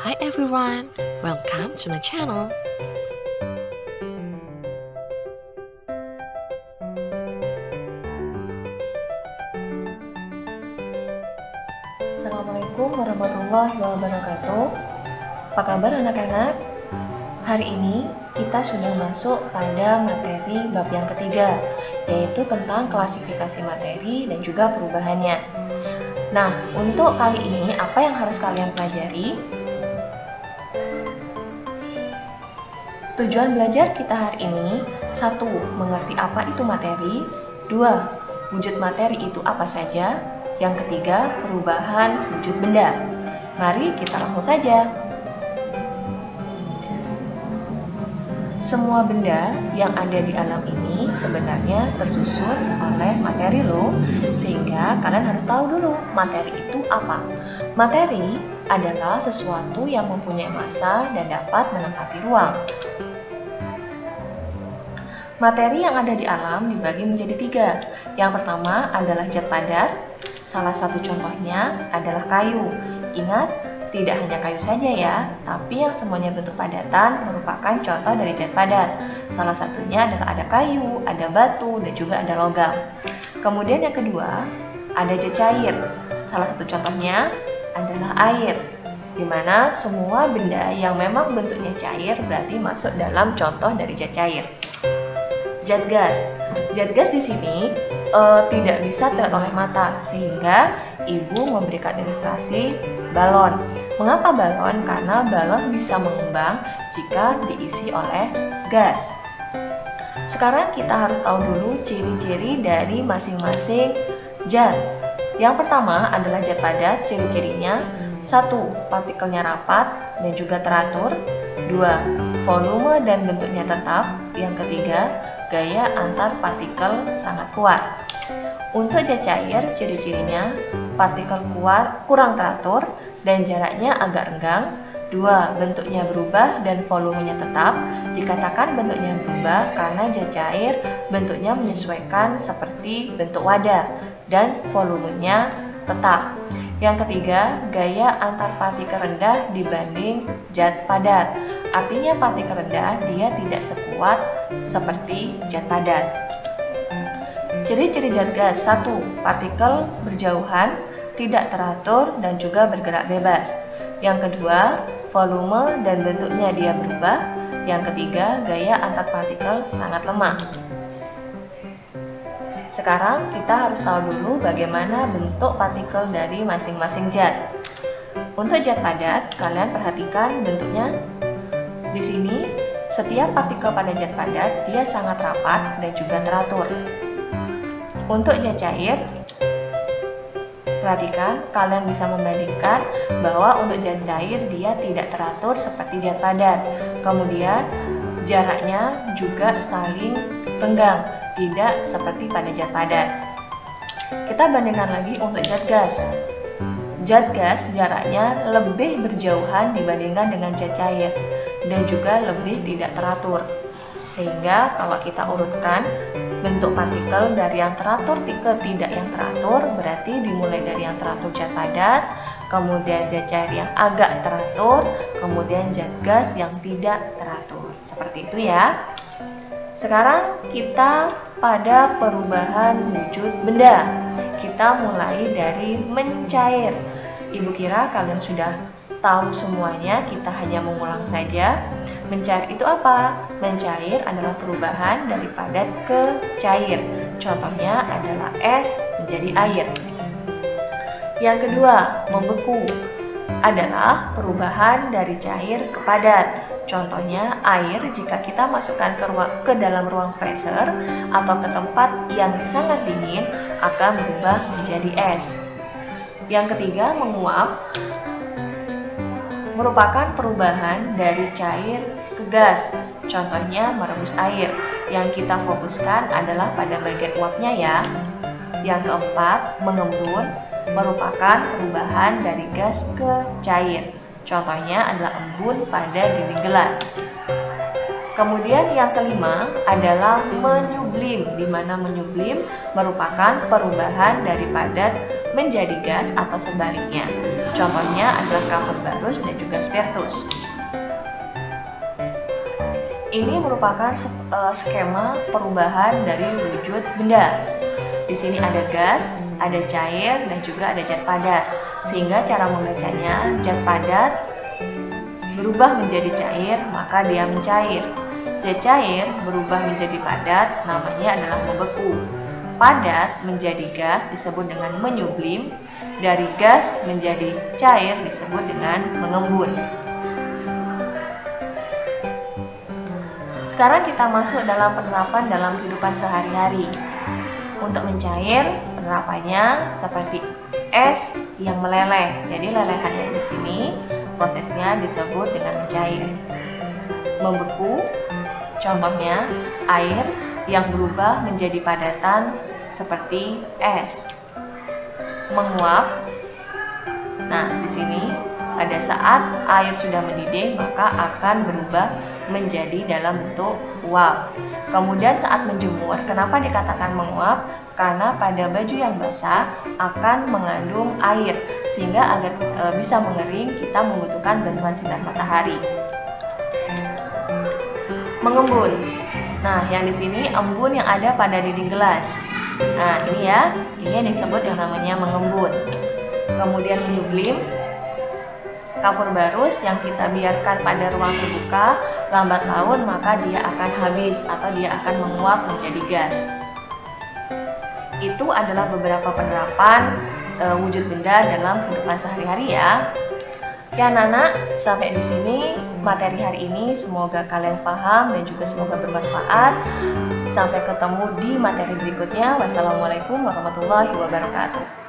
Hi everyone, welcome to my channel. Assalamualaikum warahmatullahi wabarakatuh. Apa kabar anak-anak? Hari ini kita sudah masuk pada materi bab yang ketiga, yaitu tentang klasifikasi materi dan juga perubahannya. Nah, untuk kali ini apa yang harus kalian pelajari? Tujuan belajar kita hari ini, 1. Mengerti apa itu materi. 2. Wujud materi itu apa saja. Yang ketiga, perubahan wujud benda. Mari kita langsung saja. Semua benda yang ada di alam ini sebenarnya tersusun oleh materi loh, sehingga kalian harus tahu dulu materi itu apa. Materi adalah sesuatu yang mempunyai massa dan dapat menempati ruang. Materi yang ada di alam dibagi menjadi 3. Yang pertama adalah zat padat. Salah satu contohnya adalah kayu. Ingat, tidak hanya kayu saja ya, tapi yang semuanya bentuk padatan merupakan contoh dari zat padat. Salah satunya adalah ada kayu, ada batu, dan juga ada logam. Kemudian yang kedua, ada zat cair. Salah satu contohnya adalah air, di mana semua benda yang memang bentuknya cair berarti masuk dalam contoh dari zat cair. Zat gas. Zat gas di sini tidak bisa terlihat oleh mata, sehingga ibu memberikan ilustrasi balon. Mengapa balon? Karena balon bisa mengembang jika diisi oleh gas. Sekarang kita harus tahu dulu ciri-ciri dari masing-masing zat. Yang pertama adalah zat padat. Ciri-cirinya: 1. Partikelnya rapat dan juga teratur. 2. Volume dan bentuknya tetap. Yang ketiga, gaya antar partikel sangat kuat. Untuk zat cair, ciri-cirinya: partikel kurang teratur dan jaraknya agak renggang. 2. Bentuknya berubah dan volumenya tetap. Dikatakan bentuknya berubah karena zat cair bentuknya menyesuaikan seperti bentuk wadah dan volumenya tetap. Yang ketiga, gaya antar partikel rendah dibanding zat padat. Artinya partikel rendah dia tidak sekuat seperti zat padat. Ciri-ciri zat gas: 1. Partikel berjauhan, tidak teratur dan juga bergerak bebas. Yang kedua, volume dan bentuknya dia berubah. Yang ketiga, gaya antar partikel sangat lemah. Sekarang kita harus tahu dulu bagaimana bentuk partikel dari masing-masing zat. Untuk zat padat, kalian perhatikan bentuknya. Di sini, setiap partikel pada zat padat dia sangat rapat dan juga teratur. Untuk zat cair, perhatikan, kalian bisa membandingkan bahwa untuk zat cair dia tidak teratur seperti zat padat. Kemudian jaraknya juga saling renggang, tidak seperti pada zat padat. Kita bandingkan lagi untuk zat gas. Zat gas jaraknya lebih berjauhan dibandingkan dengan zat cair dan juga lebih tidak teratur. Sehingga kalau kita urutkan bentuk partikel dari yang teratur ke tidak yang teratur, berarti dimulai dari yang teratur zat padat, kemudian zat cair yang agak teratur, kemudian zat gas yang tidak teratur. Seperti itu ya. Sekarang kita pada perubahan wujud benda. Kita mulai dari mencair. Ibu kira kalian sudah tahu semuanya, kita hanya mengulang saja. Mencair itu apa? Mencair adalah perubahan dari padat ke cair. Contohnya adalah es menjadi air. Yang kedua, membeku adalah perubahan dari cair ke padat. Contohnya air jika kita masukkan ke dalam ruang freezer atau ke tempat yang sangat dingin akan berubah menjadi es. Yang ketiga, menguap merupakan perubahan dari cair ke gas. Contohnya merebus air. Yang kita fokuskan adalah pada bagian uapnya ya. Yang keempat, mengembun merupakan perubahan dari gas ke cair. Contohnya adalah embun pada dinding gelas. Kemudian yang kelima adalah menyublim, di mana menyublim merupakan perubahan dari padat menjadi gas atau sebaliknya. Contohnya adalah kapur barus dan juga spiritus. Ini merupakan skema perubahan dari wujud benda. Di sini ada gas, ada cair, dan juga ada zat padat. Sehingga cara membacanya, zat padat berubah menjadi cair, maka dia mencair. Zat cair berubah menjadi padat, namanya adalah membeku. Padat menjadi gas disebut dengan menyublim. Dari gas menjadi cair disebut dengan mengembun. Sekarang kita masuk dalam penerapan dalam kehidupan sehari-hari. Untuk mencair, penerapannya seperti es yang meleleh. Jadi lelehannya di sini prosesnya disebut dengan mencair. Membeku, contohnya air yang berubah menjadi padatan seperti es. Menguap. Nah, di sini pada saat air sudah mendidih maka akan berubah menjadi dalam bentuk uap. Kemudian saat menjemur, kenapa dikatakan menguap? Karena pada baju yang basah akan mengandung air, sehingga agar bisa mengering kita membutuhkan bantuan sinar matahari. Mengembun. Nah, yang di sini embun yang ada pada dinding gelas. Nah, ini ya, ini yang disebut yang namanya mengembun. Kemudian menyublim. Kapur barus yang kita biarkan pada ruang terbuka, lambat laun maka dia akan habis atau dia akan menguap menjadi gas. Itu adalah beberapa penerapan wujud benda dalam kehidupan sehari-hari ya. Ya anak-anak, sampai di sini materi hari ini, semoga kalian paham dan juga semoga bermanfaat. Sampai ketemu di materi berikutnya. Wassalamualaikum warahmatullahi wabarakatuh.